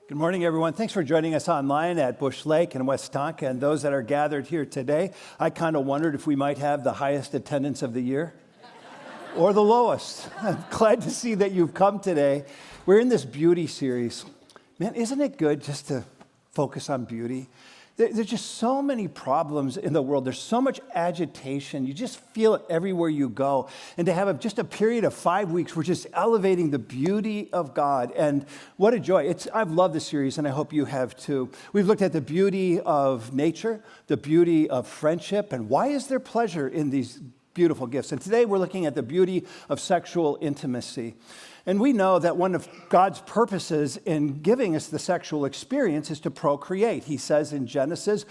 Good morning, everyone. Thanks for joining us online at Bush Lake and West Tonka, and those that are gathered here today. I kind of wondered if we might have the highest attendance of the year or the lowest. I'm glad to see that you've come today. We're in this beauty series. Man, isn't it good just to focus on beauty? There's just so many problems in the world. There's so much agitation. You just feel it everywhere you go. And to have just a period of 5 weeks, we're just elevating the beauty of God. And what a joy. I've loved this series, and I hope you have too. We've looked at the beauty of nature, the beauty of friendship, and why is there pleasure in these beautiful gifts. And today we're looking at the beauty of sexual intimacy. And we know that one of God's purposes in giving us the sexual experience is to procreate. He says in Genesis,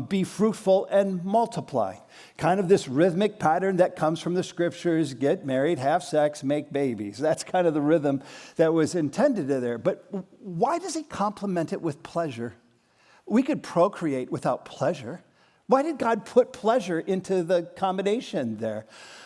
be fruitful and multiply. Kind of this rhythmic pattern that comes from the scriptures, get married, have sex, make babies. That's kind of the rhythm that was intended there. But why does he complement it with pleasure? We could procreate without pleasure. Why did God put pleasure into the combination there?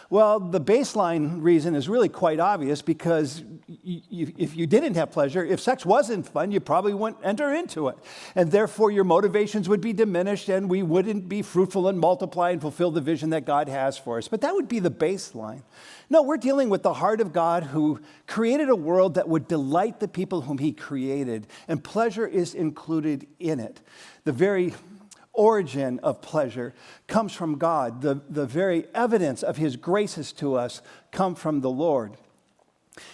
Well, the baseline reason is really quite obvious because if you didn't have pleasure, if sex wasn't fun, you probably wouldn't enter into it. And therefore, your motivations would be diminished and we wouldn't be fruitful and multiply and fulfill the vision that God has for us. But that would be the baseline. No, we're dealing with the heart of God who created a world that would delight the people whom he created. And pleasure is included in it. The very origin of pleasure comes from God. The very evidence of his graces to us come from the Lord.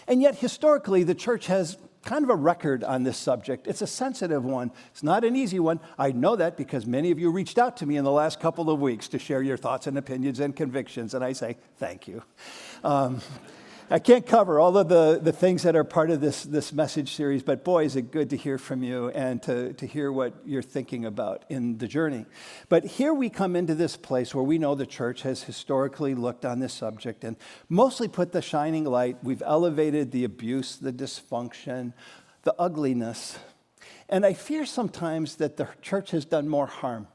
And yet, historically, the church has kind of a record on this subject. It's a sensitive one. It's not an easy one. I know that because many of you reached out to me in the last couple of weeks to share your thoughts and opinions and convictions, and I say thank you. I can't cover all of the things that are part of this message series, but boy, is it good to hear from you and to hear what you're thinking about in the journey. But here we come into this place where we know the church has historically looked on this subject and mostly put the shining light. We've elevated the abuse, the dysfunction, the ugliness. And I fear sometimes that the church has done more harm.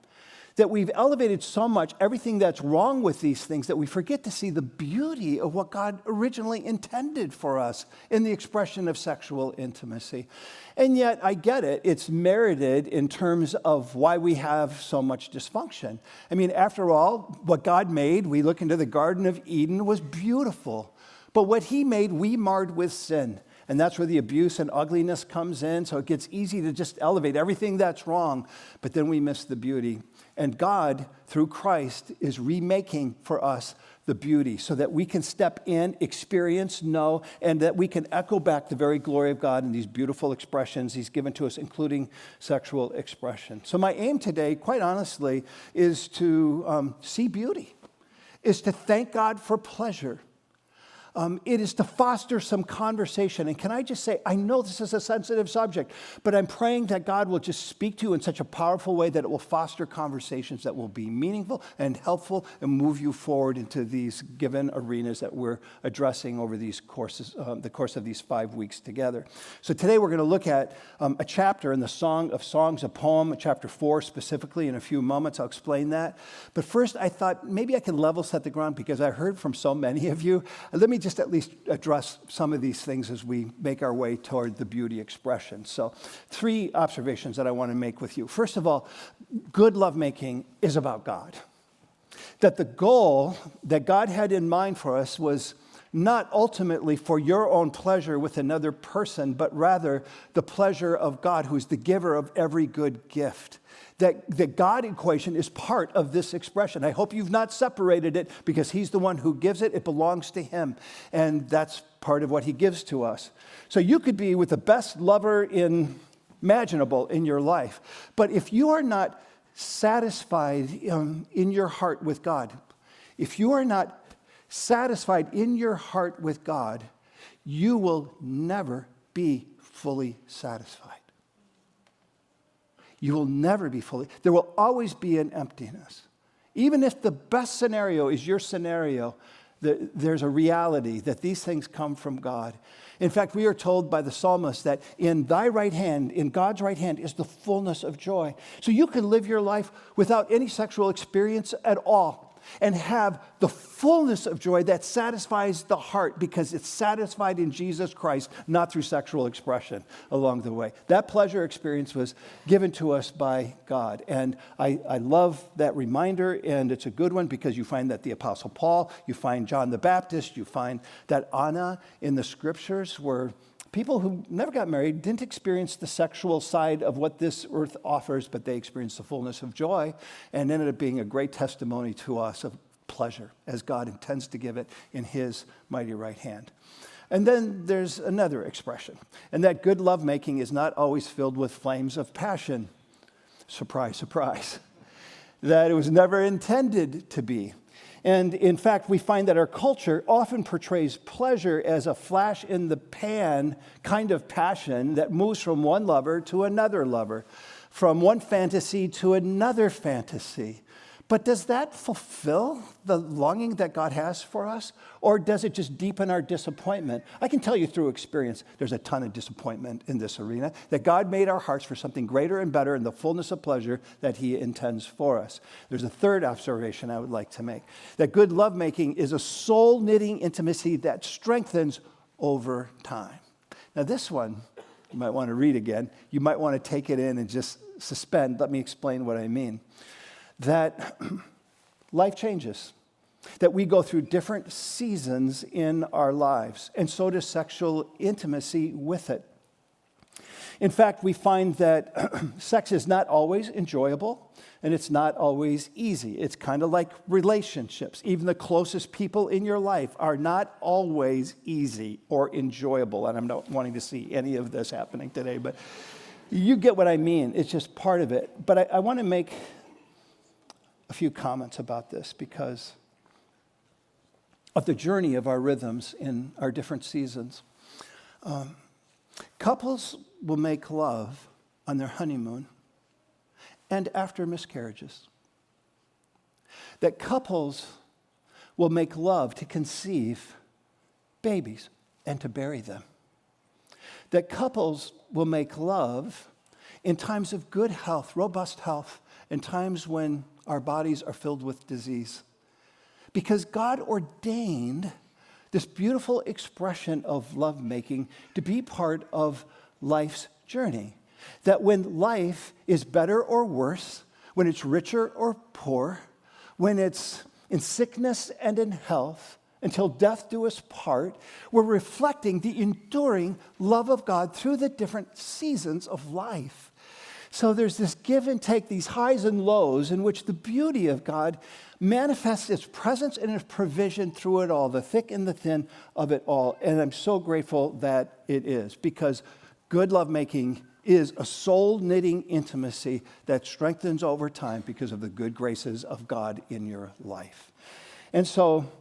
That we've elevated so much everything that's wrong with these things that we forget to see the beauty of what God originally intended for us in the expression of sexual intimacy. And yet, I get it, it's merited in terms of why we have so much dysfunction. I mean, after all, what God made, we look into the Garden of Eden, was beautiful. But what he made, we marred with sin. And that's where the abuse and ugliness comes in. So it gets easy to just elevate everything that's wrong, but then we miss the beauty. And God, through Christ, is remaking for us the beauty so that we can step in, experience, know, and that we can echo back the very glory of God in these beautiful expressions he's given to us, including sexual expression. So my aim today, quite honestly, is to see beauty, is to thank God for pleasure. It is to foster some conversation. And can I just say, I know this is a sensitive subject, but I'm praying that God will just speak to you in such a powerful way that it will foster conversations that will be meaningful and helpful and move you forward into these given arenas that we're addressing over these courses, the course of these 5 weeks together. So today we're going to look at a chapter in the Song of Songs, a poem, chapter 4 specifically. In a few moments, I'll explain that. But first, I thought maybe I could level set the ground because I heard from so many of you. Let me just at least address some of these things as we make our way toward the beauty expression. So 3 observations that I want to make with you. First of all, good lovemaking is about God. That the goal that God had in mind for us was not ultimately for your own pleasure with another person, but rather the pleasure of God, who's the giver of every good gift. That the God equation is part of this expression. I hope you've not separated it because he's the one who gives it. It belongs to him. And that's part of what he gives to us. So you could be with the best lover imaginable in your life. But if you are not satisfied in your heart with God, if you are not satisfied in your heart with God, you will never be fully satisfied. You will never be fully. There will always be an emptiness. Even if the best scenario is your scenario, there's a reality that these things come from God. In fact, we are told by the psalmist that in thy right hand, in God's right hand, is the fullness of joy. So you can live your life without any sexual experience at all. and have the fullness of joy that satisfies the heart because it's satisfied in Jesus Christ, not through sexual expression along the way. That pleasure experience was given to us by God. And I love that reminder, and it's a good one because you find that the Apostle Paul, you find John the Baptist, you find that Anna in the scriptures were people who never got married, didn't experience the sexual side of what this earth offers, but they experienced the fullness of joy and ended up being a great testimony to us of pleasure as God intends to give it in his mighty right hand. And then there's another expression, and that good lovemaking is not always filled with flames of passion. Surprise, surprise. That it was never intended to be. And in fact, we find that our culture often portrays pleasure as a flash in the pan kind of passion that moves from one lover to another lover, from one fantasy to another fantasy. But does that fulfill the longing that God has for us? Or does it just deepen our disappointment? I can tell you through experience, there's a ton of disappointment in this arena, that God made our hearts for something greater and better in the fullness of pleasure that he intends for us. There's a third observation I would like to make, that good lovemaking is a soul-knitting intimacy that strengthens over time. Now this one, you might want to read again. You might want to take it in and just suspend. Let me explain what I mean. That life changes, that we go through different seasons in our lives, and so does sexual intimacy with it. In fact, we find that sex is not always enjoyable, and it's not always easy. It's kind of like relationships. Even the closest people in your life are not always easy or enjoyable, and I'm not wanting to see any of this happening today, but you get what I mean. It's just part of it. But I want to make a few comments about this because of the journey of our rhythms in our different seasons. Couples will make love on their honeymoon and after miscarriages. That couples will make love to conceive babies and to bury them. That couples will make love in times of good health, robust health, in times when our bodies are filled with disease. Because God ordained this beautiful expression of lovemaking to be part of life's journey. That when life is better or worse, when it's richer or poor, when it's in sickness and in health, until death do us part, we're reflecting the enduring love of God through the different seasons of life. So there's this give and take, these highs and lows in which the beauty of God manifests its presence and its provision through it all, the thick and the thin of it all. And I'm so grateful that it is, because good lovemaking is a soul-knitting intimacy that strengthens over time because of the good graces of God in your life. And so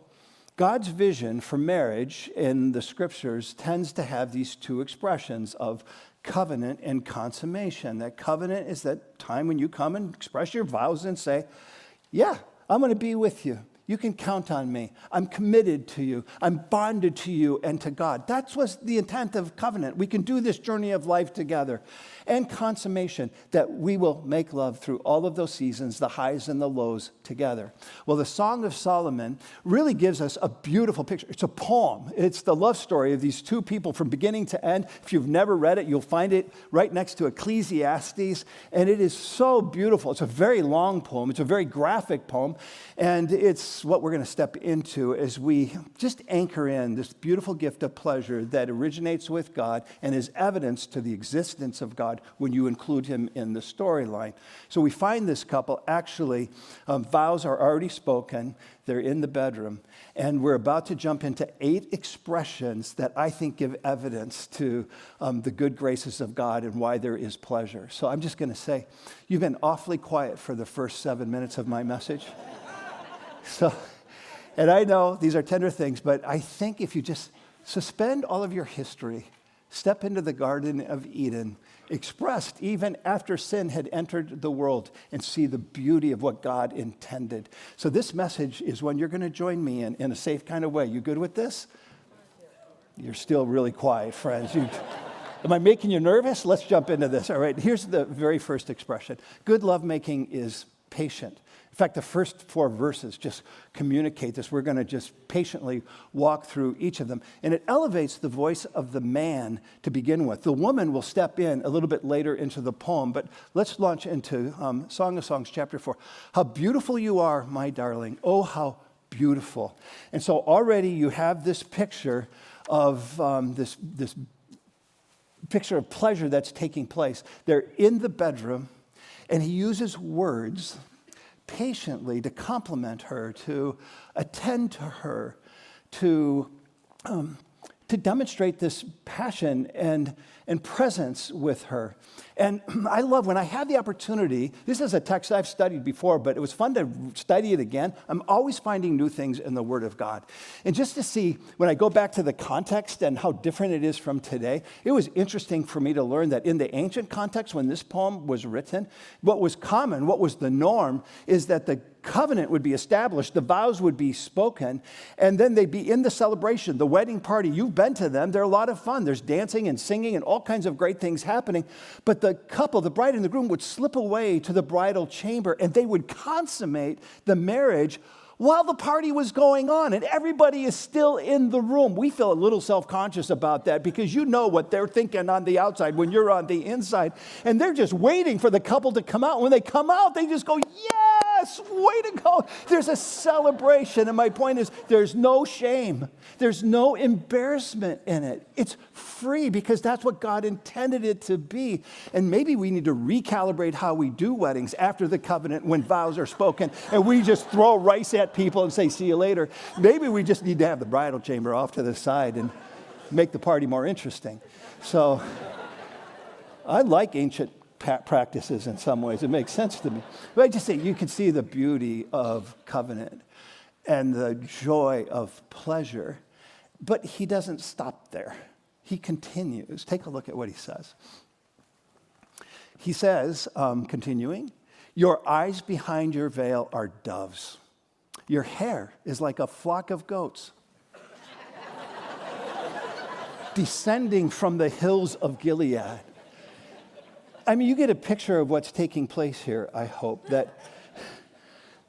God's vision for marriage in the scriptures tends to have these two expressions of covenant and consummation. That covenant is that time when you come and express your vows and say, yeah, I'm going to be with you. You can count on me. I'm committed to you. I'm bonded to you and to God. That was the intent of covenant. We can do this journey of life together. And consummation, that we will make love through all of those seasons, the highs and the lows together. Well, the Song of Solomon really gives us a beautiful picture. It's a poem. It's the love story of these two people from beginning to end. If you've never read it, you'll find it right next to Ecclesiastes. And it is so beautiful. It's a very long poem. It's a very graphic poem. And it's what we're going to step into as we just anchor in this beautiful gift of pleasure that originates with God and is evidence to the existence of God when you include him in the storyline. So we find this couple actually, vows are already spoken. They're in the bedroom. And we're about to jump into 8 expressions that I think give evidence to the good graces of God and why there is pleasure. So I'm just going to say, you've been awfully quiet for the first 7 minutes of my message. So, and I know these are tender things, but I think if you just suspend all of your history, step into the Garden of Eden, expressed even after sin had entered the world, and see the beauty of what God intended. So this message is one you're going to join me in a safe kind of way. You good with this? You're still really quiet, friends. Am I making you nervous? Let's jump into this. All right, here's the very first expression. Good lovemaking is patient. In fact, the first 4 verses just communicate this. We're going to just patiently walk through each of them. And it elevates the voice of the man to begin with. The woman will step in a little bit later into the poem, but let's launch into Song of Songs, chapter 4. How beautiful you are, my darling. Oh, how beautiful. And so already you have this picture of this picture of pleasure that's taking place. They're in the bedroom, and he uses words patiently to compliment her, to attend to her, to demonstrate this passion and presence with her. And I love when I have the opportunity, this is a text I've studied before, but it was fun to study it again. I'm always finding new things in the Word of God. And just to see, when I go back to the context and how different it is from today, it was interesting for me to learn that in the ancient context, when this poem was written, what was common, what was the norm, is that the covenant would be established, the vows would be spoken, and then they'd be in the celebration, the wedding party. You've been to them. They're a lot of fun. There's dancing and singing and all kinds of great things happening. But the couple, the bride and the groom, would slip away to the bridal chamber, and they would consummate the marriage while the party was going on, and everybody is still in the room. We feel a little self-conscious about that because you know what they're thinking on the outside when you're on the inside, and they're just waiting for the couple to come out. When they come out, they just go, yes, way to go. There's a celebration, and my point is there's no shame. There's no embarrassment in it. It's free because that's what God intended it to be. And maybe we need to recalibrate how we do weddings after the covenant when vows are spoken, and we just throw rice at people and say, see you later. Maybe we just need to have the bridal chamber off to the side and make the party more interesting. So I like ancient practices in some ways. It makes sense to me. But I just say you can see the beauty of covenant and the joy of pleasure. But he doesn't stop there. He continues. Take a look at what he says. He says, continuing, your eyes behind your veil are doves. Your hair is like a flock of goats descending from the hills of Gilead. I mean, you get a picture of what's taking place here, I hope, that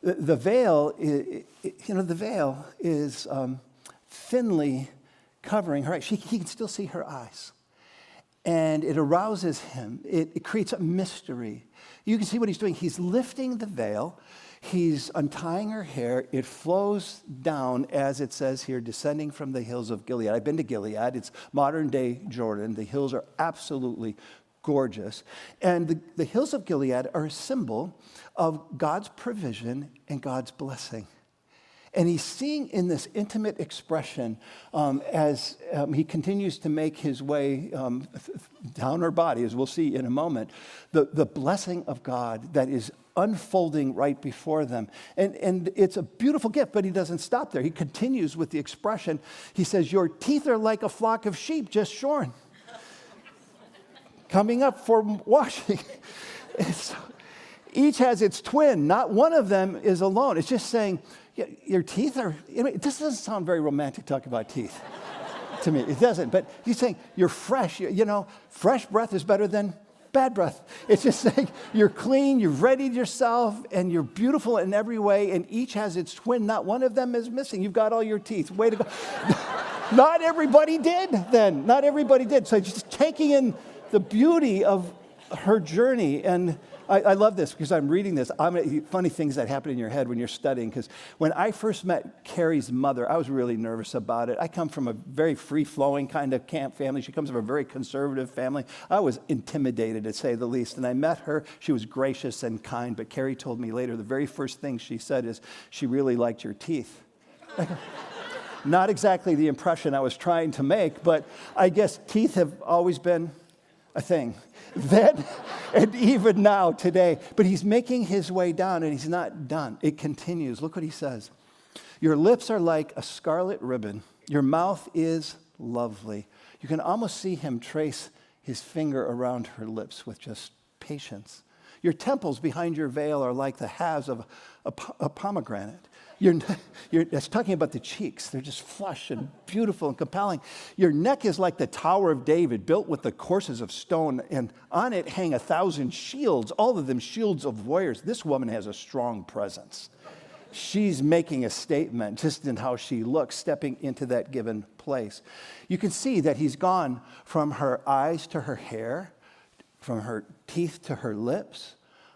the veil, the veil is thinly covering her eyes. He can still see her eyes. And it arouses him. It creates a mystery. You can see what he's doing. He's lifting the veil. He's untying her hair. It flows down, as it says here, descending from the hills of Gilead. I've been to Gilead. It's modern-day Jordan. The hills are absolutely gorgeous. And the hills of Gilead are a symbol of God's provision and God's blessing. And he's seeing in this intimate expression as he continues to make his way down her body, as we'll see in a moment, the blessing of God that is unfolding right before them. And it's a beautiful gift, but he doesn't stop there. He continues with the expression. He says, your teeth are like a flock of sheep just shorn, coming up for washing. Each has its twin. Not one of them is alone. It's just saying, your teeth are, this doesn't sound very romantic talking about teeth to me. It doesn't. But he's saying, you're fresh. Fresh breath is better than bad breath. It's just saying, you're clean, you've readied yourself, and you're beautiful in every way, and each has its twin. Not one of them is missing. You've got all your teeth. Way to go. Not everybody did then. Not everybody did. So just taking in the beauty of her journey. And I love this because I'm reading this. Funny things that happen in your head when you're studying, because when I first met Carrie's mother, I was really nervous about it. I come from a very free-flowing kind of camp family. She comes from a very conservative family. I was intimidated, to say the least. And I met her. She was gracious and kind, but Carrie told me later the very first thing she said is, she really liked your teeth. Not exactly the impression I was trying to make, but I guess teeth have always been a thing then and even now today. But he's making his way down, and he's not done. It continues. Look what he says. Your lips are like a scarlet ribbon. Your mouth is lovely. You can almost see him trace his finger around her lips with just patience. Your temples behind your veil are like the halves of a pomegranate. It's talking about the cheeks. They're just flush and beautiful and compelling. Your neck is like the Tower of David, built with the courses of stone, and on it hang 1,000 shields, all of them shields of warriors. This woman has a strong presence. She's making a statement just in how she looks, stepping into that given place. You can see that he's gone from her eyes to her hair, from her teeth to her lips,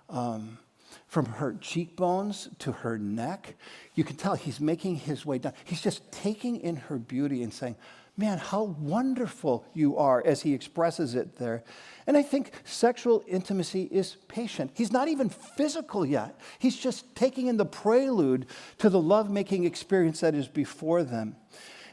from her cheekbones to her neck. You can tell he's making his way down. He's just taking in her beauty and saying, man, how wonderful you are, as he expresses it there. And I think sexual intimacy is patient. He's not even physical yet. He's just taking in the prelude to the love-making experience that is before them.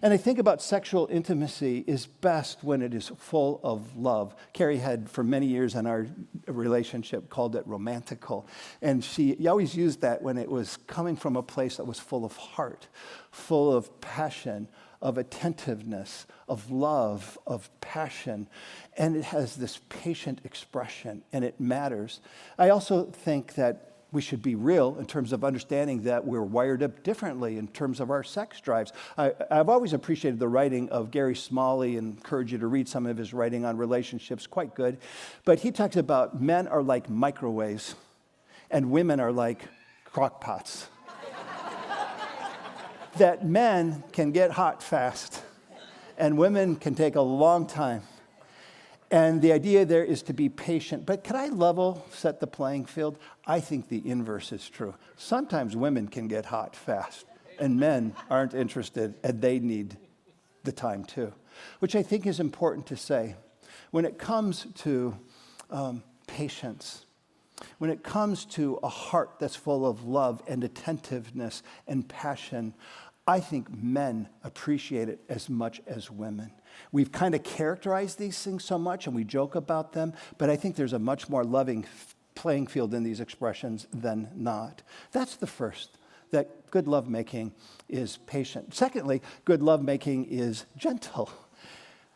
And I think about sexual intimacy is best when it is full of love. Carrie had, for many years in our relationship, called it romantical. And she always used that when it was coming from a place that was full of heart, full of passion, of attentiveness, of love, of passion. And it has this patient expression, and it matters. I also think that we should be real in terms of understanding that we're wired up differently in terms of our sex drives. I've always appreciated the writing of Gary Smalley and encourage you to read some of his writing on relationships, quite good. But he talks about men are like microwaves and women are like crock pots. That men can get hot fast and women can take a long time. And the idea there is to be patient. But could I level set the playing field? I think the inverse is true. Sometimes women can get hot fast, and men aren't interested, and they need the time too, which I think is important to say. When it comes to patience, when it comes to a heart that's full of love and attentiveness and passion, I think men appreciate it as much as women. We've kind of characterized these things so much and we joke about them, but I think there's a much more loving playing field in these expressions than not. That's the first, that good lovemaking is patient. Secondly, good lovemaking is gentle.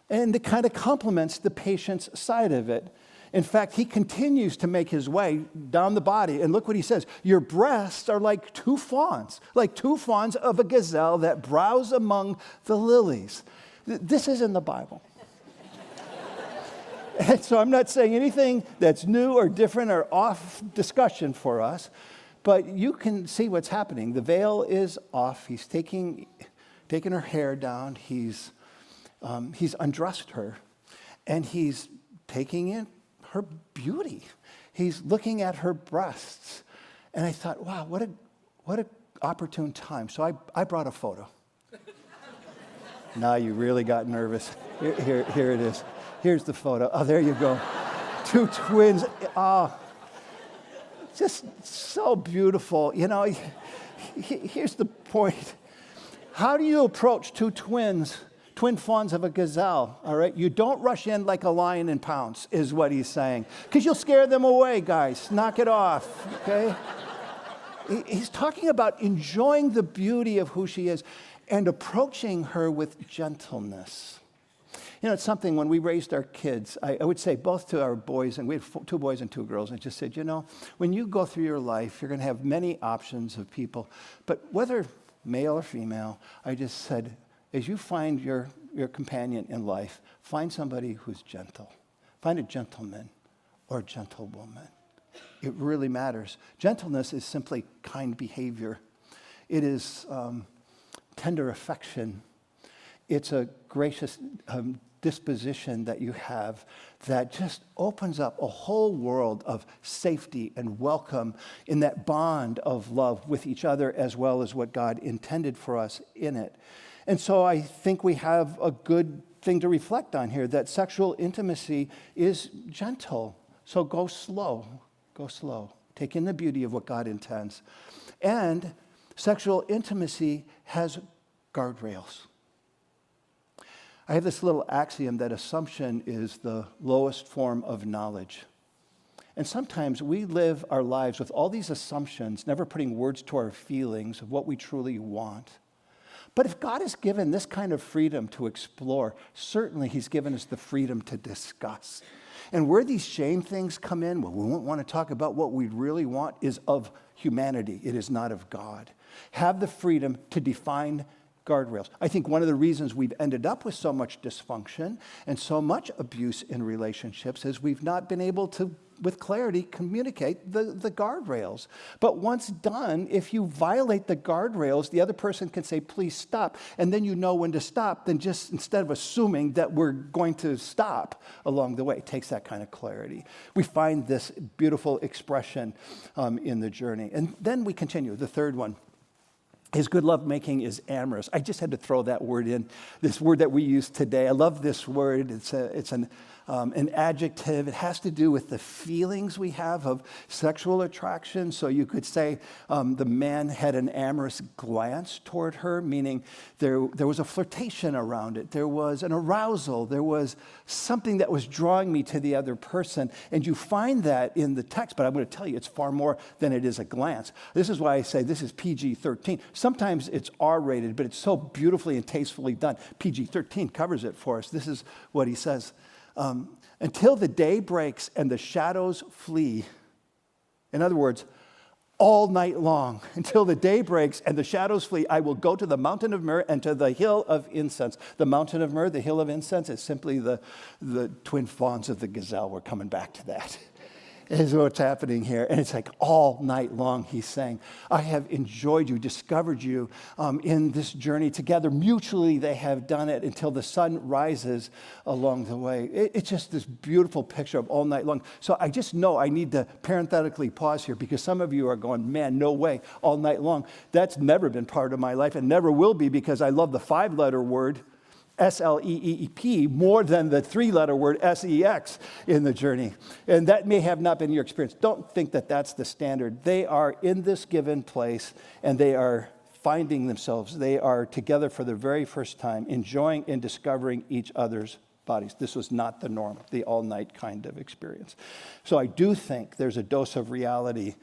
And it kind of complements the patience side of it. In fact, he continues to make his way down the body. And look what he says. Your breasts are like two fawns of a gazelle that browse among the lilies. This is in the Bible. And so I'm not saying anything that's new or different or off discussion for us, but you can see what's happening. The veil is off. He's taking her hair down. He's undressed her, and he's taking in her beauty. He's looking at her breasts. And I thought, wow, what an opportune time. So I brought a photo. Now you really got nervous. Here it is. Here's the photo. Oh, there you go. Two twins. Oh, just so beautiful. You know, here's the point. How do you approach two twin fawns of a gazelle, all right? You don't rush in like a lion and pounce, is what he's saying. Because you'll scare them away, guys. Knock it off, okay? He's talking about enjoying the beauty of who she is and approaching her with gentleness. You know, it's something when we raised our kids, I would say both to our boys, and we had 2 boys and 2 girls, and I just said, you know, when you go through your life, you're going to have many options of people, but whether male or female, I just said, as you find your companion in life, find somebody who's gentle. Find a gentleman or a gentlewoman. It really matters. Gentleness is simply kind behavior. It is tender affection. It's a gracious disposition that you have that just opens up a whole world of safety and welcome in that bond of love with each other as well as what God intended for us in it. And so I think we have a good thing to reflect on here, that sexual intimacy is gentle. So go slow. Take in the beauty of what God intends. And sexual intimacy has guardrails. I have this little axiom that assumption is the lowest form of knowledge. And sometimes we live our lives with all these assumptions, never putting words to our feelings of what we truly want. But if God has given this kind of freedom to explore, certainly he's given us the freedom to discuss. And where these shame things come in, well, we won't want to talk about what we really want is of humanity. It is not of God. Have the freedom to define guardrails. I think one of the reasons we've ended up with so much dysfunction and so much abuse in relationships is we've not been able to, with clarity, communicate the guardrails. But once done, if you violate the guardrails, the other person can say, please stop. And then you know when to stop, then just instead of assuming that we're going to stop along the way. It takes that kind of clarity. We find this beautiful expression in the journey. And then we continue, the third one. His good lovemaking is amorous. I just had to throw that word in, this word that we use today. I love this word. It's an adjective. It has to do with the feelings we have of sexual attraction. So you could say the man had an amorous glance toward her, meaning there was a flirtation around it. There was an arousal. There was something that was drawing me to the other person. And you find that in the text, but I'm going to tell you it's far more than it is a glance. This is why I say this is PG-13. Sometimes it's R-rated, but it's so beautifully and tastefully done. PG-13 covers it for us. This is what he says. Until the day breaks and the shadows flee. In other words, all night long, until the day breaks and the shadows flee, I will go to the mountain of myrrh and to the hill of incense. The mountain of myrrh, the hill of incense is simply the twin fawns of the gazelle. We're coming back to that. Is what's happening here. And it's like all night long he's saying, I have enjoyed you, discovered you in this journey together. Mutually they have done it until the sun rises along the way. It's just this beautiful picture of all night long. So I just know I need to parenthetically pause here because some of you are going, man, no way, all night long. That's never been part of my life and never will be because I love the 5-letter word S-L-E-E-P more than the 3-letter word S-E-X in the journey. And that may have not been your experience. Don't think that that's the standard. They are in this given place and they are finding themselves. They are together for the very first time, enjoying and discovering each other's bodies. This was not the norm, the all-night kind of experience. So I do think there's a dose of reality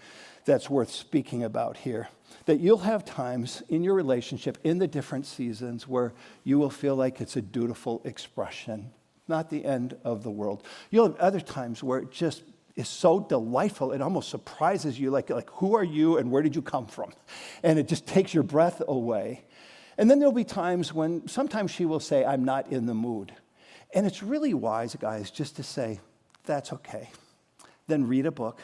that's worth speaking about here. That you'll have times in your relationship, in the different seasons, where you will feel like it's a dutiful expression, not the end of the world. You'll have other times where it just is so delightful, it almost surprises you, like who are you and where did you come from? And it just takes your breath away. And then there'll be times when sometimes she will say, I'm not in the mood. And it's really wise, guys, just to say, that's okay. Then read a book.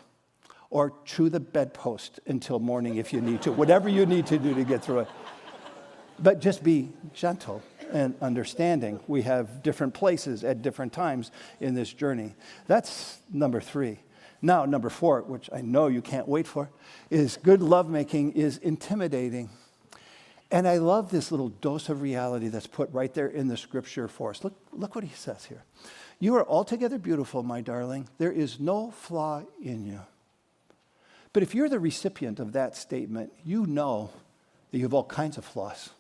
Or chew the bedpost until morning if you need to, whatever you need to do to get through it. But just be gentle and understanding. We have different places at different times in this journey. That's number 3. Now, number 4, which I know you can't wait for, is good lovemaking is intimidating. And I love this little dose of reality that's put right there in the scripture for us. Look what he says here. You are altogether beautiful, my darling. There is no flaw in you. But if you're the recipient of that statement, you know that you have all kinds of flaws.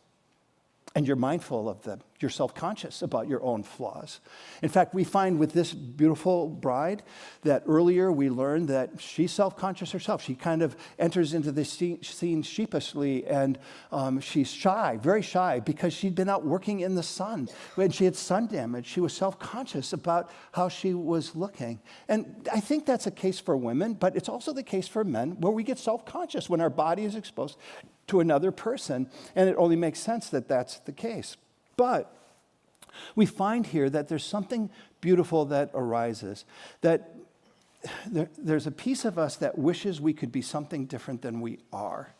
And you're mindful of them. You're self-conscious about your own flaws. In fact, we find with this beautiful bride that earlier we learned that she's self-conscious herself. She kind of enters into the scene sheepishly, and she's shy, very shy, because she'd been out working in the sun. When she had sun damage, she was self-conscious about how she was looking. And I think that's a case for women, but it's also the case for men, where we get self-conscious when our body is exposed to another person, and it only makes sense that that's the case. But we find here that there's something beautiful that arises, that there's a piece of us that wishes we could be something different than we are.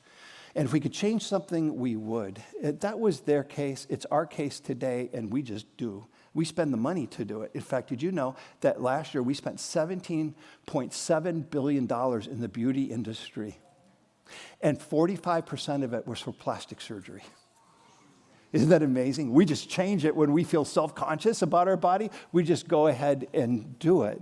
And if we could change something, we would. That was their case. It's our case today, and we just do. We spend the money to do it. In fact, did you know that last year we spent $17.7 billion in the beauty industry? And 45% of it was for plastic surgery. Isn't that amazing? We just change it when we feel self-conscious about our body. We just go ahead and do it.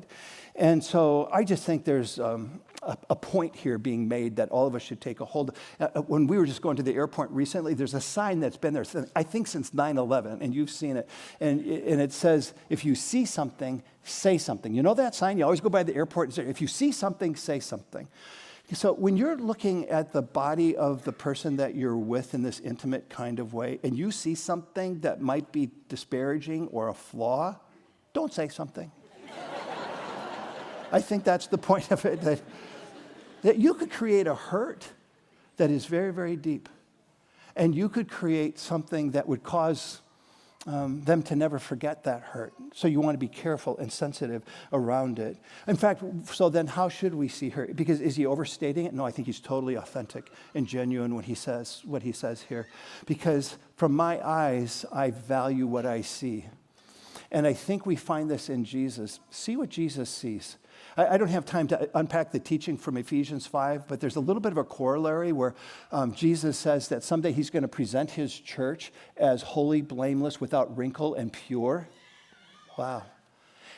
And so I just think there's a point here being made that all of us should take a hold of. When we were just going to the airport recently, there's a sign that's been there, I think since 9/11, and you've seen it. And it says, if you see something, say something. You know that sign? You always go by the airport and say, if you see something, say something. So when you're looking at the body of the person that you're with in this intimate kind of way, and you see something that might be disparaging or a flaw, don't say something. I think that's the point of it, that you could create a hurt that is very, very deep. And you could create something that would cause them to never forget that hurt. So you want to be careful and sensitive around it. In fact, so then how should we see her? Because is he overstating it? No, I think he's totally authentic and genuine when he says what he says here. Because from my eyes, I value what I see. And I think we find this in Jesus. See what Jesus sees. I don't have time to unpack the teaching from Ephesians 5, but there's a little bit of a corollary where Jesus says that someday he's going to present his church as holy, blameless, without wrinkle, and pure. Wow.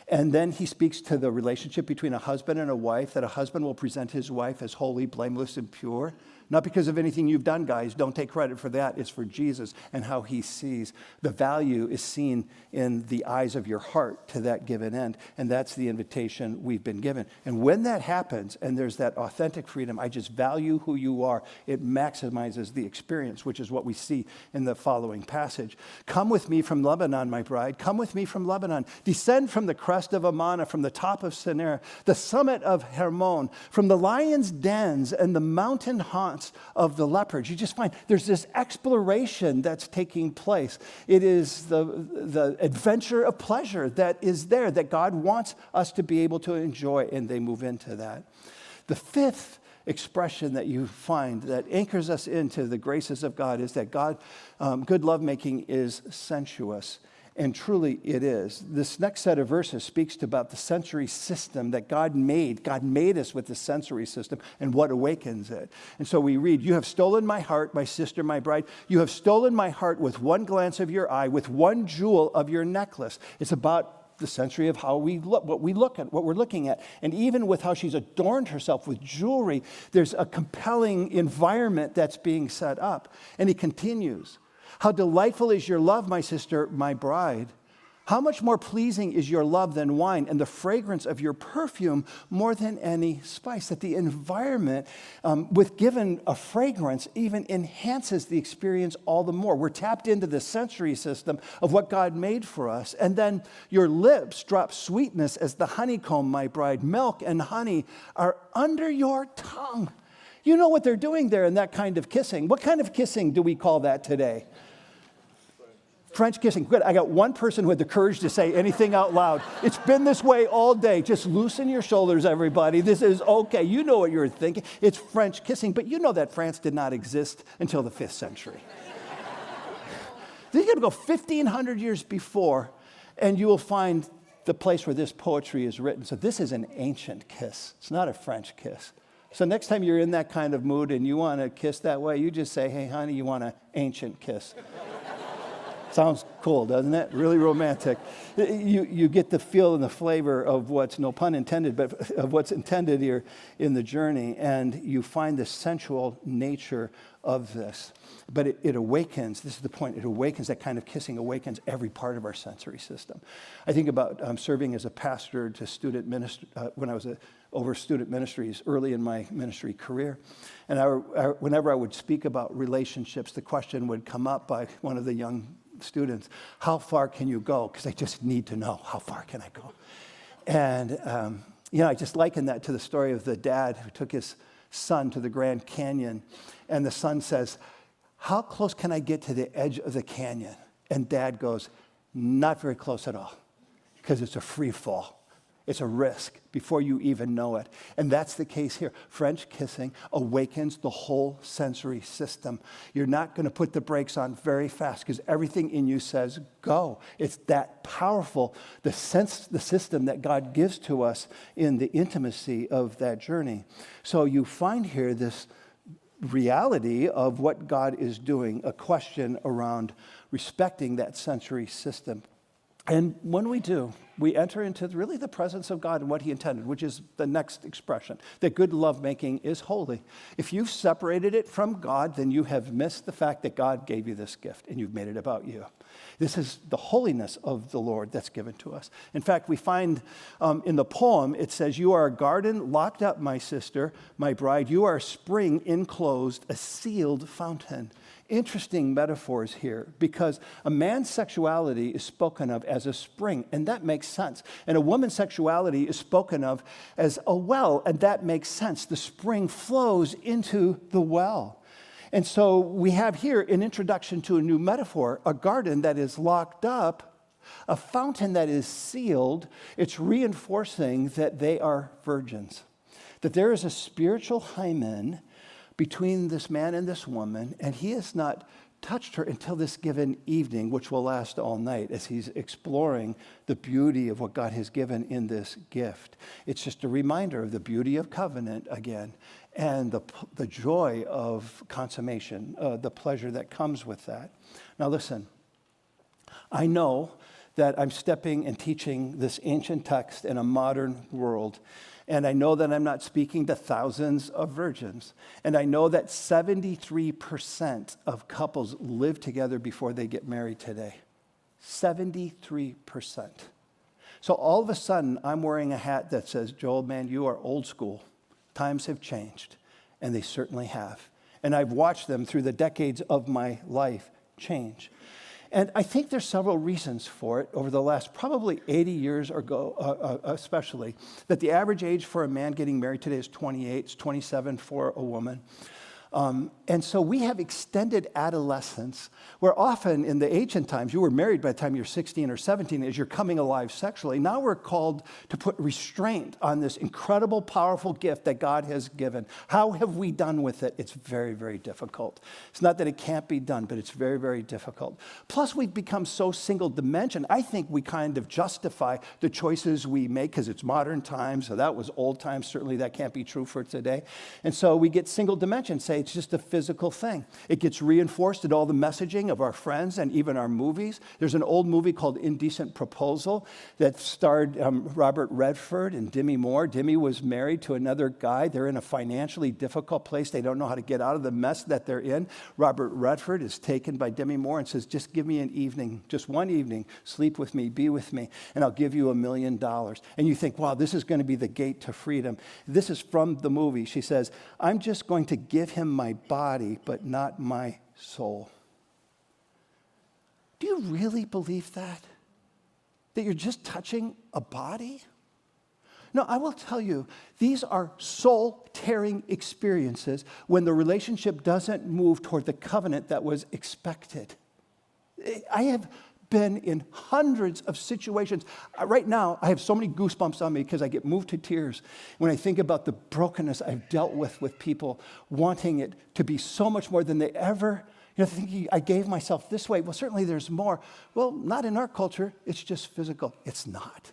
And then he speaks to the relationship between a husband and a wife, that a husband will present his wife as holy, blameless, and pure. Not because of anything you've done, guys. Don't take credit for that. It's for Jesus and how he sees. The value is seen in the eyes of your heart to that given end. And that's the invitation we've been given. And when that happens, and there's that authentic freedom, I just value who you are, it maximizes the experience, which is what we see in the following passage. Come with me from Lebanon, my bride. Come with me from Lebanon. Descend from the crest of Amana, from the top of Senir, the summit of Hermon, from the lion's dens and the mountain haunts of the leopards. You just find there's this exploration that's taking place. It is the adventure of pleasure that is there, that God wants us to be able to enjoy, and they move into that. The fifth expression that you find that anchors us into the graces of God is that God, good lovemaking is sensuous. And truly it is. This next set of verses speaks about the sensory system that God made. God made us with the sensory system and what awakens it. And so we read, you have stolen my heart, my sister, my bride. You have stolen my heart with one glance of your eye, with one jewel of your necklace. It's about the sensory of how we look, what we're looking at. And even with how she's adorned herself with jewelry, there's a compelling environment that's being set up. And he continues. How delightful is your love, my sister, my bride. How much more pleasing is your love than wine, and the fragrance of your perfume more than any spice. That the environment, with given a fragrance, even enhances the experience all the more. We're tapped into the sensory system of what God made for us. And then your lips drop sweetness as the honeycomb, my bride. Milk and honey are under your tongue. You know what they're doing there in that kind of kissing. What kind of kissing do we call that today? French kissing. Good. I got one person who had the courage to say anything out loud. It's been this way all day. Just loosen your shoulders, everybody. This is okay. You know what you're thinking. It's French kissing, but you know that France did not exist until the 5th century. Then you got to go 1,500 years before, and you will find the place where this poetry is written. So this is an ancient kiss. It's not a French kiss. So next time you're in that kind of mood and you want to kiss that way, you just say, hey, honey, you want an ancient kiss. Sounds cool, doesn't it? Really romantic. You get the feel and the flavor of what's, no pun intended, but of what's intended here in the journey, and you find the sensual nature of this. But it awakens, this is the point, it awakens, that kind of kissing awakens every part of our sensory system. I think about serving as a pastor to student ministry, when I was over student ministries early in my ministry career. And whenever I would speak about relationships, the question would come up by one of the young students, how far can you go? Because I just need to know, how far can I go? And, I just liken that to the story of the dad who took his son to the Grand Canyon. And the son says, how close can I get to the edge of the canyon? And dad goes, not very close at all, because it's a free fall. It's a risk before you even know it. And that's the case here. French kissing awakens the whole sensory system. You're not going to put the brakes on very fast because everything in you says go. It's that powerful, the system that God gives to us in the intimacy of that journey. So you find here this reality of what God is doing, a question around respecting that sensory system. And when we do, we enter into really the presence of God and what he intended, which is the next expression, that good lovemaking is holy. If you've separated it from God, then you have missed the fact that God gave you this gift and you've made it about you. This is the holiness of the Lord that's given to us. In fact, we find in the poem, it says, you are a garden locked up, my sister, my bride. You are a spring enclosed, a sealed fountain. interesting metaphors here because a man's sexuality is spoken of as a spring, and that makes sense. And a woman's sexuality is spoken of as a well, and that makes sense. The spring flows into the well. And so we have here an introduction to a new metaphor, a garden that is locked up, a fountain that is sealed. It's reinforcing that they are virgins, that there is a spiritual hymen between this man and this woman, and he has not touched her until this given evening, which will last all night as he's exploring the beauty of what God has given in this gift. It's just a reminder of the beauty of covenant again, and the joy of consummation, the pleasure that comes with that. Now listen, I know that I'm stepping and teaching this ancient text in a modern world. And I know that I'm not speaking to thousands of virgins. And I know that 73% of couples live together before they get married today. 73%. So all of a sudden, I'm wearing a hat that says, Joel, man, you are old school. Times have changed. And they certainly have. And I've watched them through the decades of my life change. And I think there's several reasons for it over the last probably 80 years or go, especially, that the average age for a man getting married today is 28, it's 27 for a woman. And so we have extended adolescence, where often in the ancient times, you were married by the time you're 16 or 17 as you're coming alive sexually. Now we're called to put restraint on this incredible, powerful gift that God has given. How have we done with it? It's very, very difficult. It's not that it can't be done, but it's very, very difficult. Plus, we've become so single-dimensional. I think we kind of justify the choices we make because it's modern times, so that was old times. Certainly that can't be true for today. And so we get single-dimension, say it's just a physical thing. It gets reinforced in all the messaging of our friends and even our movies. There's an old movie called Indecent Proposal that starred Robert Redford and Demi Moore. Demi was married to another guy. They're in a financially difficult place. They don't know how to get out of the mess that they're in. Robert Redford is taken by Demi Moore and says, just give me an evening, just one evening, sleep with me, be with me, and I'll give you $1 million. And you think, wow, this is going to be the gate to freedom. This is from the movie. She says, I'm just going to give him my body, but not my soul. Do you really believe that? That you're just touching a body? No, I will tell you, these are soul-tearing experiences when the relationship doesn't move toward the covenant that was expected. I have been in hundreds of situations. Right now, I have so many goosebumps on me because I get moved to tears when I think about the brokenness I've dealt with people wanting it to be so much more than they ever, thinking I gave myself this way. Well, certainly there's more. Well, not in our culture. It's just physical. It's not.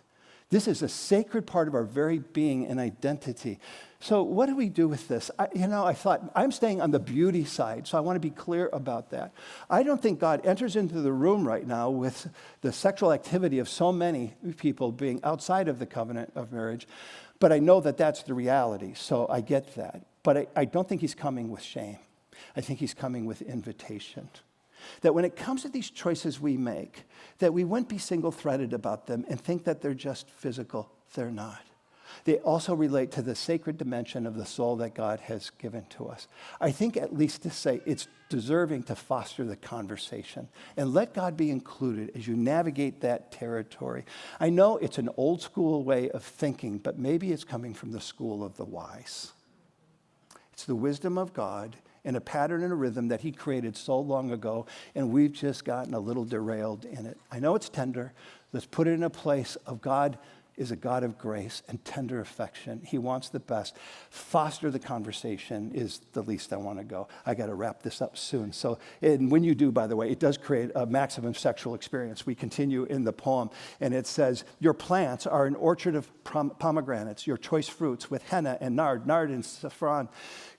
This is a sacred part of our very being and identity. So what do we do with this? I thought, I'm staying on the beauty side, so I want to be clear about that. I don't think God enters into the room right now with the sexual activity of so many people being outside of the covenant of marriage, but I know that that's the reality, so I get that. But I don't think he's coming with shame. I think he's coming with invitation. That when it comes to these choices we make, that we wouldn't be single-threaded about them and think that they're just physical. They're not. They also relate to the sacred dimension of the soul that God has given to us. I think at least to say it's deserving to foster the conversation and let God be included as you navigate that territory. I know it's an old school way of thinking, but maybe it's coming from the school of the wise. It's the wisdom of God in a pattern and a rhythm that he created so long ago, and we've just gotten a little derailed in it. I know it's tender. Let's put it in a place of God is a God of grace and tender affection. He wants the best. Foster the conversation is the least I want to go. I got to wrap this up soon. So, and when you do, by the way, it does create a maximum sexual experience. We continue in the poem, and it says, your plants are an orchard of pomegranates, your choice fruits with henna and nard and saffron,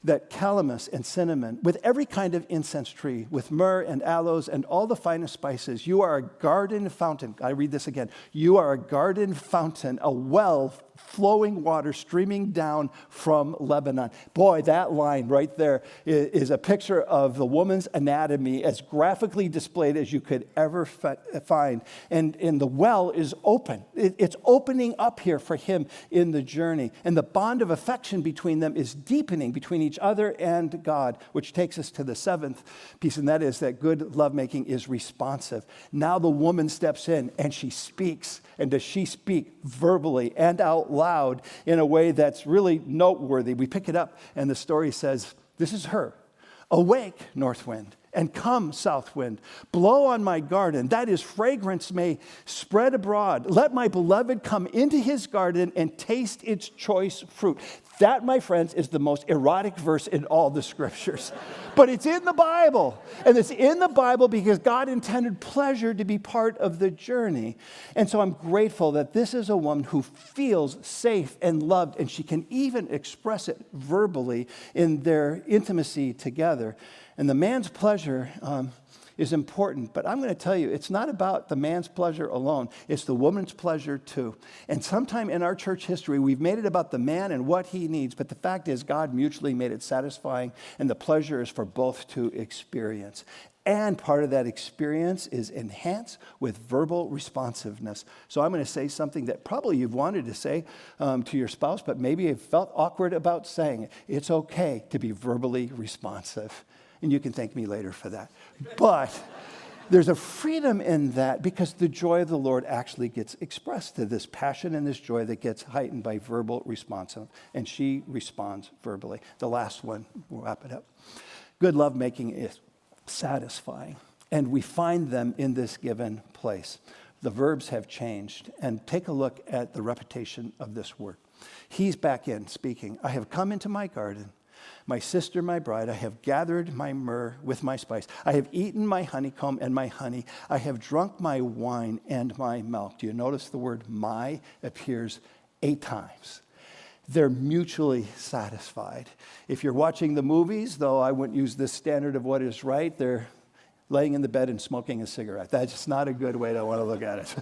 that calamus and cinnamon, with every kind of incense tree, with myrrh and aloes and all the finest spices. You are a garden fountain. I read this again. You are a garden fountain, a well flowing water streaming down from Lebanon. Boy, that line right there is a picture of the woman's anatomy as graphically displayed as you could ever find. And the well is open. It's opening up here for him in the journey. And the bond of affection between them is deepening between each other and God, which takes us to the seventh piece, and that is that good lovemaking is responsive. Now the woman steps in and she speaks. And does she speak verbally and out loud in a way that's really noteworthy? We pick it up and the story says, this is her. Awake, north wind, and come, south wind. Blow on my garden, that his fragrance may spread abroad. Let my beloved come into his garden and taste its choice fruit. That, my friends, is the most erotic verse in all the scriptures. But it's in the Bible. And it's in the Bible because God intended pleasure to be part of the journey. And so I'm grateful that this is a woman who feels safe and loved, and she can even express it verbally in their intimacy together. And the man's pleasure is important, but I'm going to tell you, it's not about the man's pleasure alone. It's the woman's pleasure too. And sometime in our church history, we've made it about the man and what he needs, but the fact is God mutually made it satisfying, and the pleasure is for both to experience. And part of that experience is enhanced with verbal responsiveness. So I'm going to say something that probably you've wanted to say to your spouse, but maybe you've felt awkward about saying it. It's okay to be verbally responsive. And you can thank me later for that. But there's a freedom in that because the joy of the Lord actually gets expressed to this passion and this joy that gets heightened by verbal responsive. And she responds verbally. The last one, we'll wrap it up. Good lovemaking is satisfying. And we find them in this given place. The verbs have changed. And take a look at the repetition of this word. He's back in speaking. I have come into my garden. My sister, my bride, I have gathered my myrrh with my spice. I have eaten my honeycomb and my honey. I have drunk my wine and my milk. Do you notice the word my appears 8 times? They're mutually satisfied. If you're watching the movies, though I wouldn't use this standard of what is right, they're laying in the bed and smoking a cigarette. That's just not a good way to want to look at it.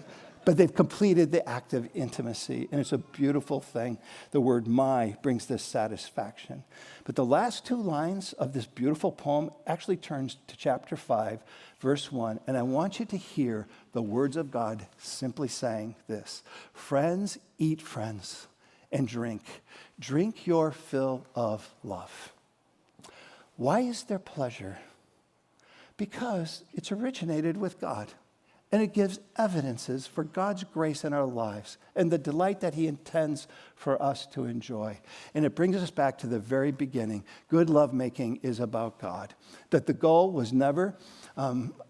But they've completed the act of intimacy, and it's a beautiful thing. The word my brings this satisfaction. But the last 2 lines of this beautiful poem actually turns to chapter 5, verse 1, and I want you to hear the words of God simply saying this: friends, eat friends, and drink. Drink your fill of love. Why is there pleasure? Because it's originated with God. And it gives evidences for God's grace in our lives and the delight that he intends for us to enjoy. And it brings us back to the very beginning. Good lovemaking is about God. That the goal was never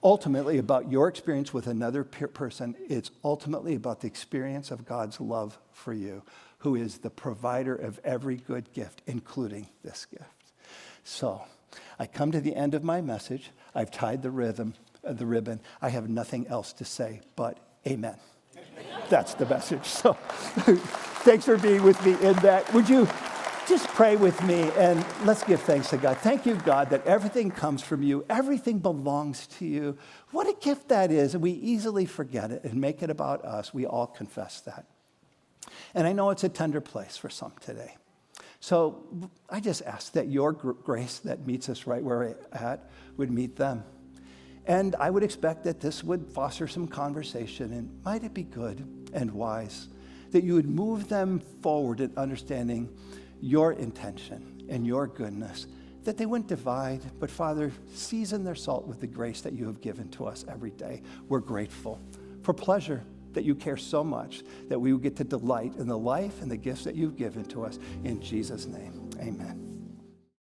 ultimately about your experience with another person. It's ultimately about the experience of God's love for you, who is the provider of every good gift, including this gift. So I come to the end of my message. I've tied the ribbon. I have nothing else to say but amen. That's the message. So thanks for being with me in that. Would you just pray with me and let's give thanks to God. Thank you, God, that everything comes from you. Everything belongs to you. What a gift that is. And we easily forget it and make it about us. We all confess that. And I know it's a tender place for some today. So I just ask that your grace that meets us right where we're at would meet them. And I would expect that this would foster some conversation, and might it be good and wise that you would move them forward in understanding your intention and your goodness, that they wouldn't divide, but Father, season their salt with the grace that you have given to us every day. We're grateful for pleasure that you care so much that we would get to delight in the life and the gifts that you've given to us. In Jesus' name, amen.